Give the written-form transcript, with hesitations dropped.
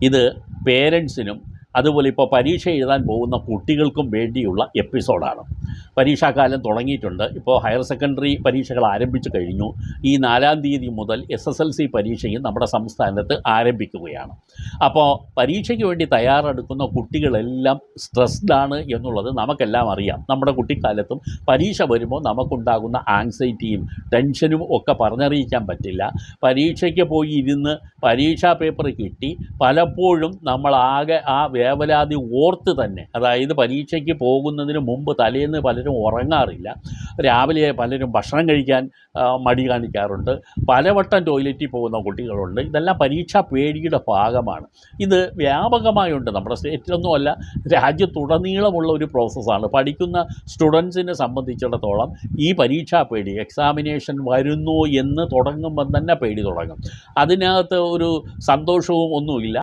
ഇത് പേരൻസിനും അതുപോലെ ഇപ്പോൾ പരീക്ഷ എഴുതാൻ പോകുന്ന കുട്ടികൾക്കും വേണ്ടിയുള്ള എപ്പിസോഡാണ്. പരീക്ഷാക്കാലം തുടങ്ങിയിട്ടുണ്ട്. ഇപ്പോൾ ഹയർ സെക്കൻഡറി പരീക്ഷകൾ ആരംഭിച്ചു കഴിഞ്ഞു. ഈ 4-ാം തീയതി മുതൽ SSLC പരീക്ഷയും നമ്മുടെ സംസ്ഥാനത്ത് ആരംഭിക്കുകയാണ്. അപ്പോൾ പരീക്ഷയ്ക്ക് വേണ്ടി തയ്യാറെടുക്കുന്ന കുട്ടികളെല്ലാം സ്ട്രെസ്ഡാണ് എന്നുള്ളത് നമുക്കെല്ലാം അറിയാം. നമ്മുടെ കുട്ടിക്കാലത്തും പരീക്ഷ വരുമ്പോൾ നമുക്കുണ്ടാകുന്ന ആങ്സൈറ്റിയും ടെൻഷനും ഒക്കെ പറഞ്ഞറിയിക്കാൻ പറ്റില്ല. പരീക്ഷയ്ക്ക് പോയി ഇരുന്ന് പരീക്ഷാ പേപ്പർ കിട്ടി പലപ്പോഴും നമ്മളാകെ ആ വേവലാതി ഓർത്ത് തന്നെ, അതായത് പരീക്ഷയ്ക്ക് പോകുന്നതിന് മുമ്പ് തലേന്ന് പലരും ഉറങ്ങാറില്ല. രാവിലെ പലരും ഭക്ഷണം കഴിക്കാൻ മടി കാണിക്കാറുണ്ട്. പലവട്ടം ടോയ്ലറ്റിൽ പോകുന്ന കുട്ടികളുണ്ട്. ഇതെല്ലാം പരീക്ഷാ പേടിയുടെ ഭാഗമാണ്. ഇത് വ്യാപകമായുണ്ട്. നമ്മുടെ സ്റ്റേറ്റിലൊന്നുമല്ല, രാജ്യത്തുടനീളമുള്ള ഒരു പ്രോസസ്സാണ്. പഠിക്കുന്ന സ്റ്റുഡൻസിനെ സംബന്ധിച്ചിടത്തോളം ഈ പരീക്ഷാ പേടി, എക്സാമിനേഷൻ വരുന്നു എന്ന് തുടങ്ങുമ്പം തന്നെ പേടി തുടങ്ങും. അതിനകത്ത് ഒരു സന്തോഷവും ഒന്നുമില്ല.